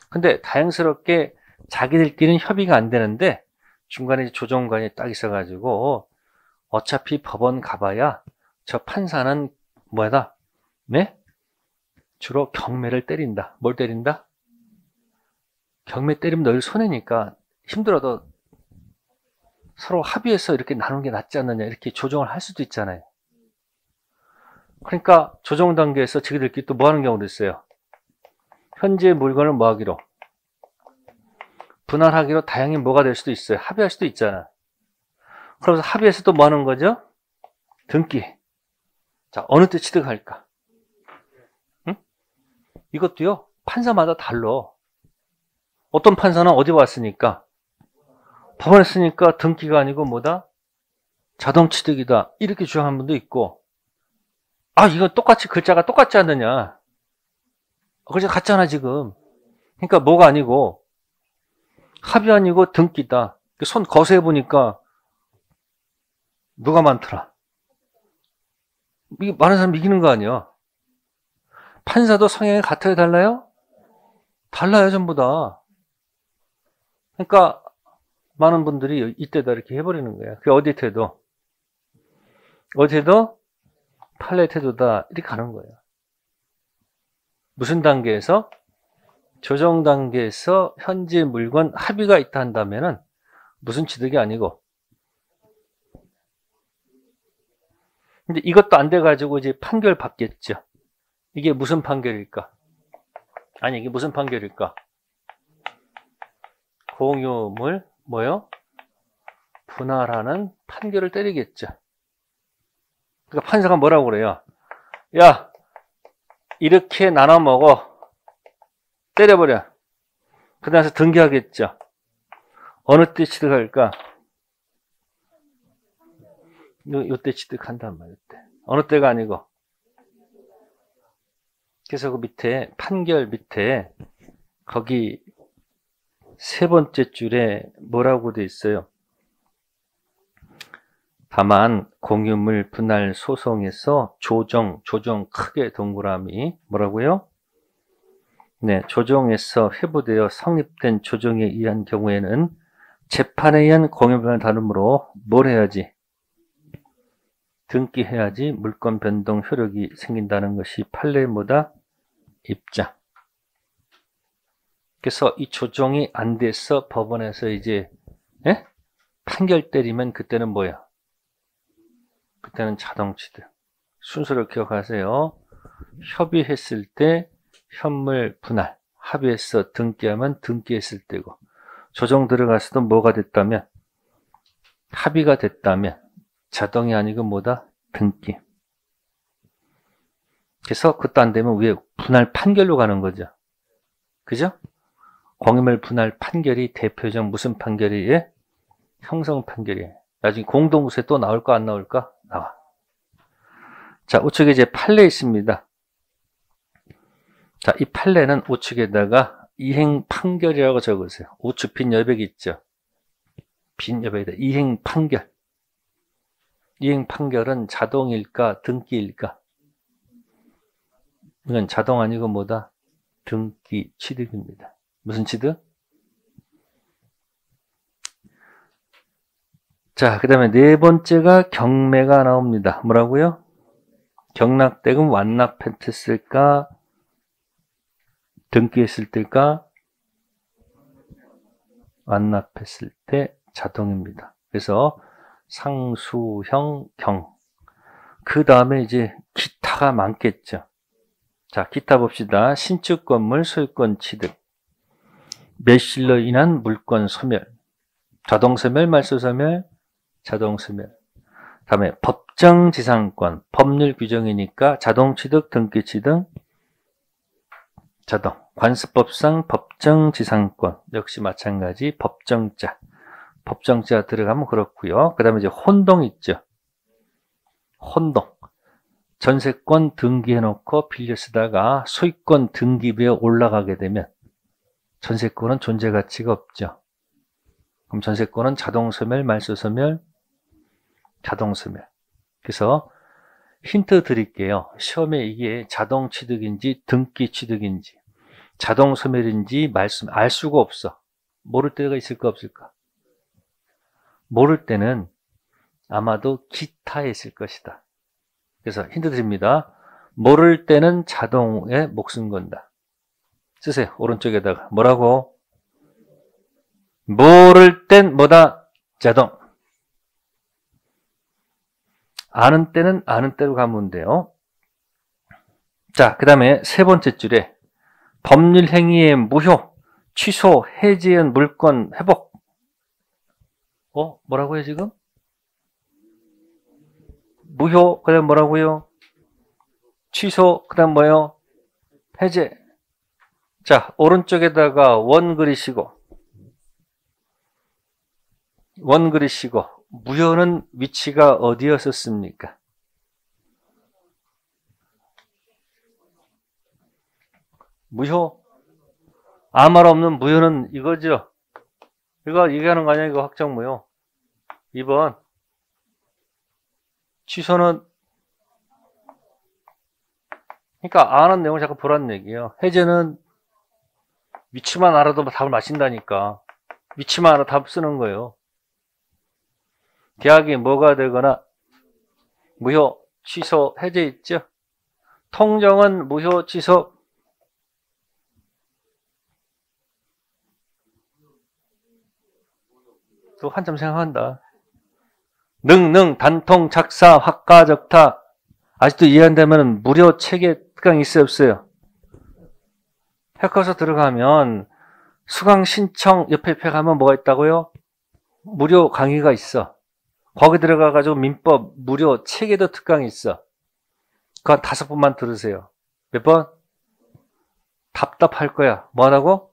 근데 다행스럽게 자기들끼리는 협의가 안 되는데 중간에 조정관이 딱 있어가지고 어차피 법원 가봐야 저 판사는 뭐다? 네? 주로 경매를 때린다. 뭘 때린다? 경매 때리면 널 손해니까 힘들어도 서로 합의해서 이렇게 나누는 게 낫지 않느냐 이렇게 조정을 할 수도 있잖아요. 그러니까 조정 단계에서 자기들끼리 또 뭐 하는 경우도 있어요. 현재 물건을 뭐 하기로? 분할하기로 다양히 뭐가 될 수도 있어요. 합의할 수도 있잖아. 그러면서 합의해서 또 뭐 하는 거죠? 등기. 자, 어느 때 취득할까? 응? 이것도요, 판사마다 달라. 어떤 판사는 어디 왔으니까? 법원에 쓰니까 등기가 아니고 뭐다? 자동 취득이다. 이렇게 주장하는 분도 있고, 이거 똑같이 글자가 똑같지 않느냐. 글자 같잖아, 지금. 그러니까 뭐가 아니고, 합의 아니고 등기다. 손 거세해 보니까 누가 많더라. 많은 사람 이기는 거 아니야. 판사도 성향이 같아요, 달라요? 달라요, 전부 다. 그러니까 많은 분들이 이때다 이렇게 해버리는 거야. 그게 어디 태도? 판례 태도다 이렇게 가는 거예요. 무슨 단계에서? 조정 단계에서 현재 물건 합의가 있다 한다면은 무슨 취득이 아니고. 근데 이것도 안 돼가지고 이제 판결 받겠죠. 이게 무슨 판결일까? 이게 무슨 판결일까? 공유물 뭐요? 분할하는 판결을 때리겠죠. 그러니까 판사가 뭐라고 그래요? 야, 이렇게 나눠 먹어. 때려버려. 그 다음에 등기하겠죠. 어느 때 취득할까? 요때 취득한단 말이에요. 요때. 어느 때가 아니고. 그래서 그 밑에 판결 밑에 거기 세 번째 줄에 뭐라고 돼 있어요? 다만 공유물 분할 소송에서 조정 크게 동그라미 뭐라고요? 네, 조정에서 회부되어 성립된 조정에 의한 경우에는 재판에 의한 공유분할 다름으로 뭘 해야지? 등기해야지 물권 변동 효력이 생긴다는 것이 판례의 뭐다? 입장. 그래서 이 조정이 안 돼서 법원에서 이제 판결 때리면 그때는 뭐야? 그때는 자동취득. 순서를 기억하세요. 협의했을 때 현물 분할, 합의해서 등기하면 등기했을 때고, 조정 들어갔어도 뭐가 됐다면, 합의가 됐다면 자동이 아니고 뭐다? 등기. 그래서 그것도 안 되면 왜 분할 판결로 가는 거죠. 그죠? 공유물 분할 판결이 대표적 무슨 판결이에요? 형성 판결이에요. 나중에 공동구세 또 나올까 안 나올까? 나와. 자, 우측에 이제 판례 있습니다. 자, 이 판례는 우측에다가 이행 판결이라고 적으세요. 우측 빈 여백 있죠? 빈 여백에다 이행 판결. 이행 판결은 자동일까 등기일까? 이건 자동 아니고 뭐다? 등기 취득입니다. 무슨 취득? 자, 그 다음에 네 번째가 경매가 나옵니다. 뭐라고요? 경락대금 완납했을까? 등기했을 때일까? 완납했을 때 자동입니다. 그래서 상수형 경. 그 다음에 이제 기타가 많겠죠. 자, 기타 봅시다. 신축 건물 소유권 취득. 매실로 인한 물권 소멸. 자동 소멸, 말소 소멸, 자동 소멸. 다음에 법정 지상권. 법률 규정이니까 자동 취득, 등기 취득, 자동. 관습법상 법정 지상권. 역시 마찬가지 법정자. 법정자 들어가면 그렇고요. 그 다음에 이제 혼동 있죠. 혼동. 전세권 등기해놓고 빌려 쓰다가 소유권 등기부에 올라가게 되면 전세권은 존재 가치가 없죠. 그럼 전세권은 자동 소멸, 말소 소멸, 자동 소멸. 그래서 힌트 드릴게요. 시험에 이게 자동 취득인지 등기 취득인지 자동 소멸인지 말씀 알 수가 없어. 모를 때가 있을까 없을까? 모를 때는 아마도 기타에 있을 것이다. 그래서 힌트 드립니다. 모를 때는 자동에 목숨 건다. 쓰세요. 오른쪽에다가. 뭐라고? 모를 땐 뭐다? 자동. 아는 때는 아는 때로 가면 돼요. 자, 그 다음에 세 번째 줄에 법률 행위의 무효, 취소, 해지한 물권 회복. 뭐라고요 지금? 무효, 그 다음 뭐라고요? 취소, 그 다음 뭐요? 해제. 자, 오른쪽에다가 원 그리시고, 무효는 위치가 어디였었습니까? 무효? 아무 말 없는 무효는 이거죠? 이거 얘기하는 거 아니야? 이거 확정 무효. 2번. 취소는, 그러니까 아는 내용을 자꾸 보라는 얘기예요. 해제는 위치만 알아도 답을 맞힌다니까. 위치만 알아 답 쓰는 거예요. 계약이 뭐가 되거나 무효, 취소, 해제 있죠? 통정은 무효, 취소. 또 한참 생각한다. 단통, 작사, 확가, 적타. 아직도 이해 안 되면 무료 체계 특강 있어요, 없어요? 해커서 들어가면 수강 신청 옆에 가면 뭐가 있다고요? 무료 강의가 있어. 거기 들어가가지고 민법 무료 체계도 특강이 있어. 그거 한 5번만 들으세요. 몇 번? 답답할 거야. 뭐 하라고?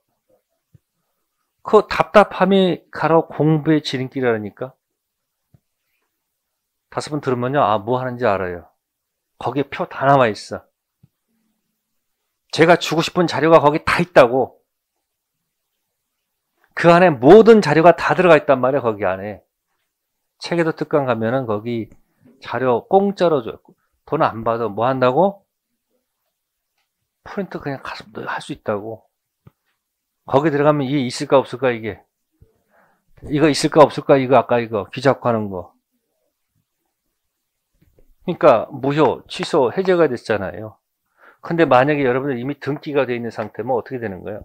그 답답함이 가로 공부의 지름길이라니까. 5번 들으면요, 뭐 하는지 알아요. 거기에 표 다 나와 있어. 제가 주고 싶은 자료가 거기 다 있다고. 그 안에 모든 자료가 다 들어가 있단 말이야, 거기 안에. 체계도 특강 가면은 거기 자료 공짜로 줘요. 돈 안 받아. 뭐 한다고? 프린트 그냥 가서 할 수 있다고. 거기 들어가면 이게 있을까 없을까, 이게. 이거 있을까 없을까, 이거 아까 이거 귀잡고 거. 그러니까 무효, 취소, 해제가 됐잖아요. 근데 만약에 여러분들 이미 등기가 되어 있는 상태면 어떻게 되는 거예요?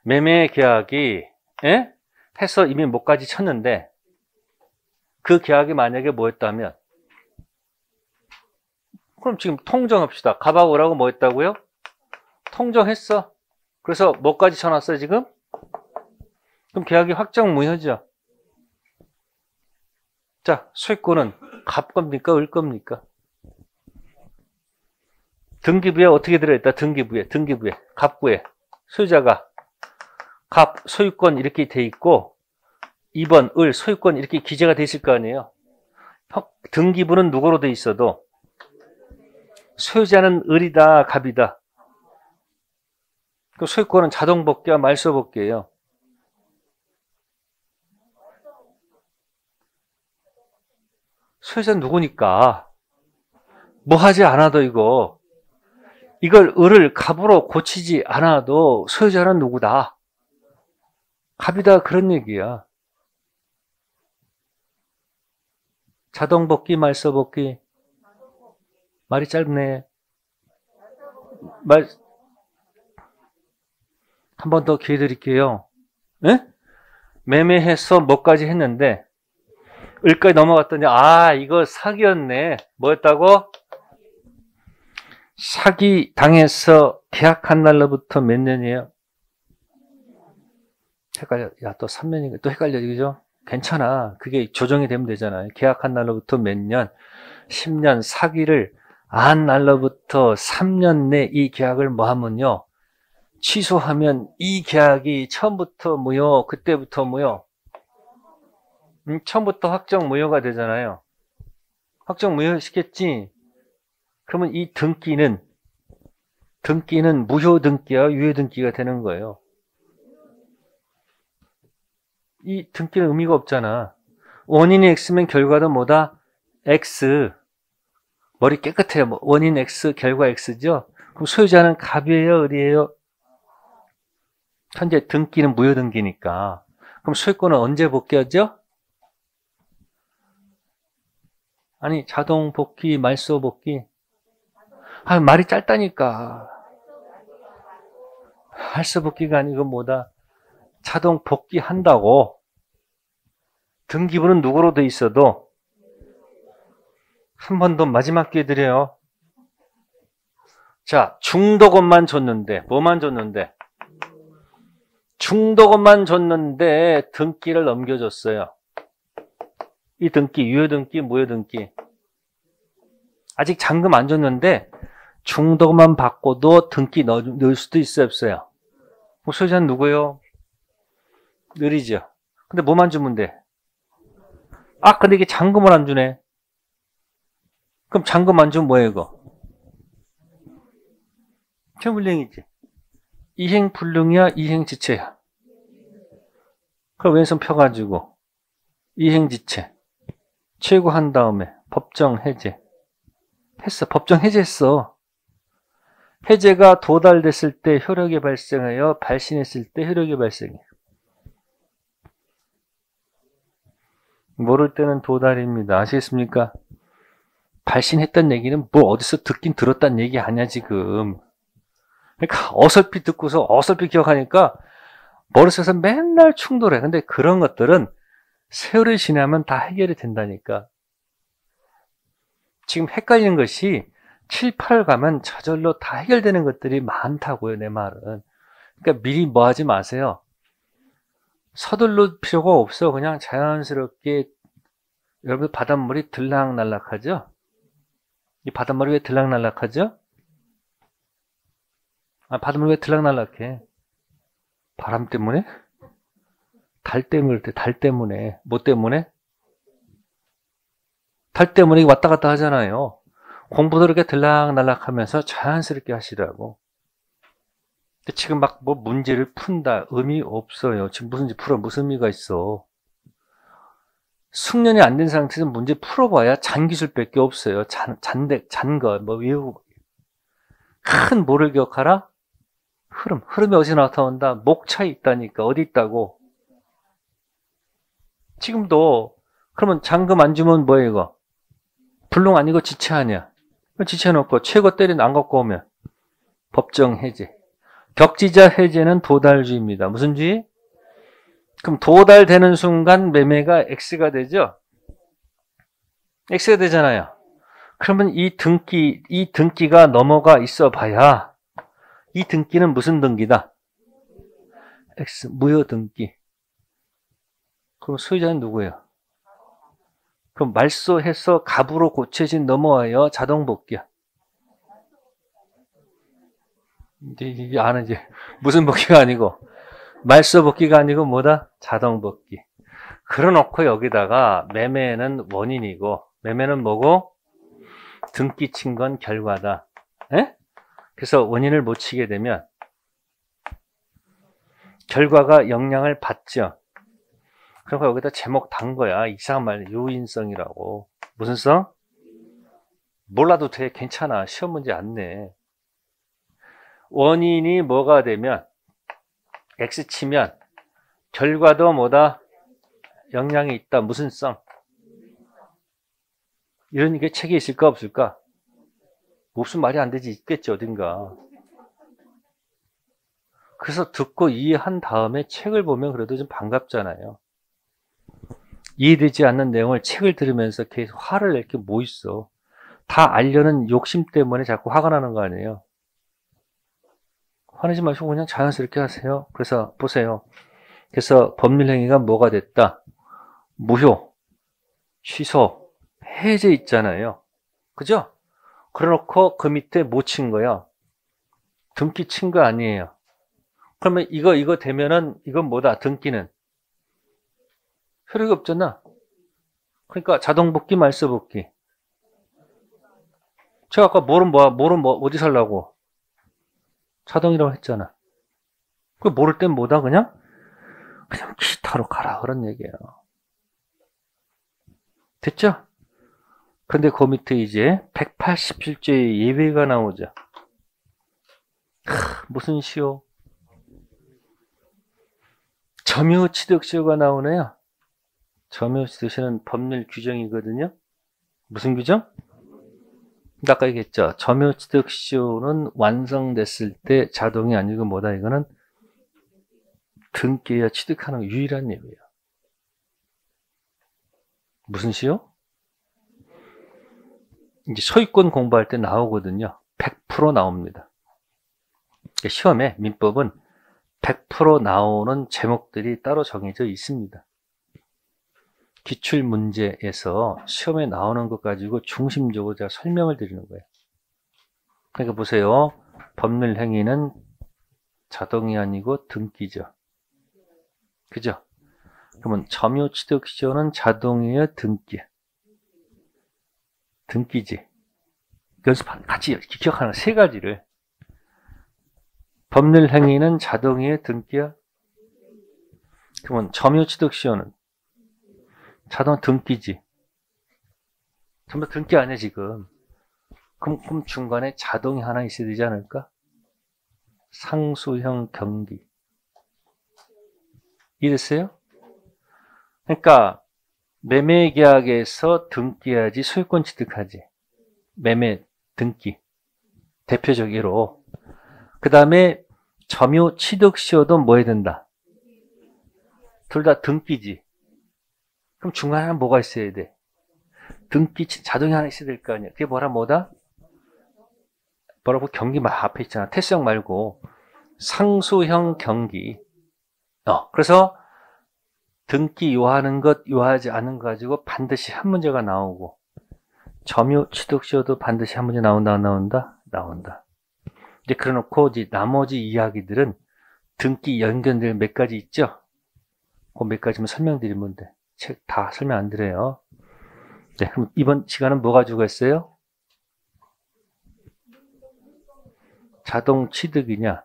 매매 계약이 해서 이미 목까지 쳤는데 그 계약이 만약에 뭐였다면 그럼 지금 통정합시다. 가방 오라고 뭐 했다고요? 통정했어. 그래서 뭐까지 쳐놨어요 지금? 그럼 계약이 확정무효죠. 자, 수익권은 갑 겁니까? 을 겁니까? 등기부에 어떻게 들어있다? 등기부에 갑부에 소유자가 갑 소유권 이렇게 돼 있고 2번 을 소유권 이렇게 기재가 돼 있을 거 아니에요. 등기부는 누구로 돼 있어도 소유자는 을이다 갑이다. 그 소유권은 자동 복귀와 말소 복귀예요. 소유자는 누구니까 뭐 하지 않아도 이걸 을을 갑으로 고치지 않아도 소유자는 누구다? 갑이다 그런 얘기야. 자동 복귀, 말소 복귀. 말이 짧네. 한 번 더 기회 드릴게요. 네? 매매해서 뭐까지 했는데 을까지 넘어갔더니 이거 사기였네. 뭐였다고? 사기 당해서 계약한 날로부터 몇 년이에요? 헷갈려. 야, 또 3년인가? 또 헷갈려, 그죠? 괜찮아. 그게 조정이 되면 되잖아요. 계약한 날로부터 몇 년? 10년 사기를 한 날로부터 3년 내 이 계약을 뭐 하면요. 취소하면 이 계약이 처음부터 무효, 그때부터 무효. 처음부터 확정 무효가 되잖아요. 확정 무효 시켰지? 그러면 이 등기는 무효 등기와 유효 등기가 되는 거예요. 이 등기는 의미가 없잖아. 원인이 X면 결과도 뭐다? X. 머리 깨끗해요. 원인 X, 결과 X죠? 그럼 소유자는 갑이에요? 을이에요? 현재 등기는 무효 등기니까. 그럼 소유권은 언제 복귀하죠? 아니, 자동 복귀, 말소 복귀. 말이 짧다니까. 말소 복귀가 아니고 뭐다? 자동 복귀한다고. 등기부는 누구로 돼 있어도 한 번 더 마지막 기회 드려요. 자, 중도금만 줬는데 뭐만 줬는데? 중도금만 줬는데 등기를 넘겨줬어요. 이 등기, 유효 등기, 무효 등기. 아직 잔금 안 줬는데 중도금만 받고도 등기 넣을 수도 있어요, 없어요? 소유자는 누구예요? 을이죠. 근데 뭐만 주면 돼? 근데 이게 잔금을 안 주네. 그럼 잔금 안 주면 뭐예요, 이거? 채불능이지. 이행불능이야, 이행지체야. 그럼 왼손 펴가지고 이행지체 최고한 다음에 법정 해제 했어. 법정 해제했어. 해제가 도달됐을 때 효력이 발생하여 발신했을 때 효력이 발생해. 모를 때는 도달입니다. 아시겠습니까? 발신했단 얘기는 뭐 어디서 듣긴 들었단 얘기 아니야 지금. 그러니까 어설피 듣고서 어설피 기억하니까 머릿속에서 맨날 충돌해. 근데 그런 것들은 세월이 지나면 다 해결이 된다니까. 지금 헷갈리는 것이 7, 8 가면 저절로 다 해결되는 것들이 많다고요, 내 말은. 그러니까 미리 뭐 하지 마세요. 서둘러 필요가 없어. 그냥 자연스럽게 여러분 바닷물이 들락날락하죠? 이 바닷물이 왜 들락날락하죠? 바닷물이 왜 들락날락해? 바람 때문에? 달 때문에. 뭐 때문에? 달 때문에 왔다 갔다 하잖아요. 공부도 이렇게 들락날락 하면서 자연스럽게 하시라고. 근데 지금 막 뭐 문제를 푼다. 의미 없어요. 지금 무슨 문제 풀어. 무슨 의미가 있어. 숙련이 안 된 상태에서 문제 풀어봐야 잔기술밖에 없어요. 잔거, 뭐 외우고. 큰 뭐를 기억하라? 흐름이 어디서 나타난다? 목차에 있다니까. 어디 있다고? 지금도, 그러면 잔금 안 주면 뭐야, 이거? 불능 아니고 지체 아니야. 지체해놓고 최고 때리는 안 갖고 오면 법정 해제. 격지자 해제는 도달주의입니다. 무슨 주의? 그럼 도달되는 순간 매매가 X가 되죠? X가 되잖아요. 그러면 이 등기가 넘어가 있어 봐야 이 등기는 무슨 등기다? X, 무효 등기. 그럼 소유자는 누구예요? 그럼 말소해서 갑으로 고쳐진 넘어와요? 자동 복귀야? 이제 아는 이제 무슨 복귀가 아니고 말소 복귀가 아니고 뭐다? 자동 복귀. 그래놓고 여기다가 매매는 원인이고 매매는 뭐고? 등기 친 건 결과다. 에? 그래서 원인을 못 치게 되면 결과가 영향을 받죠. 그러니까 여기다 제목 단 거야. 이상한 말, 요인성이라고. 무슨 성? 몰라도 돼. 괜찮아. 시험 문제 안 내. 원인이 뭐가 되면 X 치면 결과도 뭐다? 영향이 있다. 무슨 성? 이런 게 책에 있을까 없을까? 무슨 말이 안 되지. 있겠지 어딘가. 그래서 듣고 이해한 다음에 책을 보면 그래도 좀 반갑잖아요. 이해되지 않는 내용을 책을 들으면서 계속 화를 낼 게 뭐 있어. 다 알려는 욕심 때문에 자꾸 화가 나는 거 아니에요. 화내지 마시고 그냥 자연스럽게 하세요. 그래서 보세요. 그래서 법률행위가 뭐가 됐다? 무효, 취소, 해제 있잖아요. 그죠? 그래놓고 그 밑에 뭐 친 거야? 등기 친 거 아니에요. 그러면 이거 되면은 이건 뭐다? 등기는 효력이 없잖아. 그러니까 자동 복귀, 말소 복귀. 제가 아까 뭐는 어디 살라고? 자동이라고 했잖아. 그 모를 땐 뭐다? 그냥 기타로 가라. 그런 얘기예요. 됐죠? 근데 그 밑에 이제 187조의 예외가 나오죠. 무슨 시효? 점유취득시효가 나오네요. 점유취득시효는 법률 규정이거든요. 무슨 규정? 아까 얘기했죠. 점유취득시효는 완성됐을 때 자동이 아니고 뭐다? 이거는 등기해야 취득하는 유일한 예외예요. 무슨 시효? 이제 소유권 공부할 때 나오거든요. 100% 나옵니다. 시험에 민법은 100% 나오는 제목들이 따로 정해져 있습니다. 기출문제에서 시험에 나오는 것 가지고 중심적으로 제가 설명을 드리는 거예요. 그러니까 보세요. 법률 행위는 자동이 아니고 등기죠. 그죠? 그러면 점유취득시효는 자동이에요, 등기야? 등기지. 같이 기억하는 세 가지를. 법률 행위는 자동이에요, 등기야? 그러면 점유취득시효는 자동 등기지. 전부 등기 아니야, 지금. 그럼 중간에 자동이 하나 있어야 되지 않을까? 상수형 경기. 이랬어요? 그러니까 매매계약에서 등기해야지 소유권 취득하지. 매매 등기. 대표적으로. 그 다음에 점유취득시효도 뭐 해야 된다? 둘 다 등기지. 그럼 중간에 하나 뭐가 있어야 돼? 등기 자동이 하나 있어야 될 거 아니야. 그게 뭐다? 뭐라고? 경기 앞에 있잖아. 태수형 말고 상수형 경기. 그래서 등기 요하는 것, 요하지 않은 것 가지고 반드시 한 문제가 나오고 점유취득시효도 반드시 한 문제 나온다, 안 나온다? 나온다. 이제 그래놓고 이제 나머지 이야기들은 등기 연결될 몇 가지 있죠? 그 몇 가지만 설명드리면 돼. 책 다 설명 안 드려요. 네, 그럼 이번 시간은 뭐 가지고 했어요? 자동 취득이냐,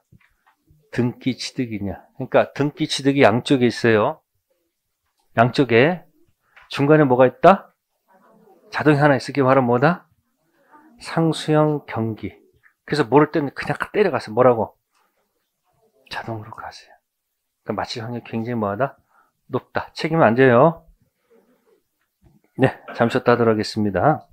등기 취득이냐. 그러니까 등기 취득이 양쪽에 있어요. 양쪽에. 중간에 뭐가 있다? 자동이 하나 있으기 말하면 뭐다? 상수형 경기. 그래서 모를 때는 그냥 때려가세요. 뭐라고? 자동으로 가세요. 그러니까 맞힐 확률이 굉장히 뭐하다? 높다. 책임은 안 져요. 네, 잠시 쉬었다 하도록 하겠습니다.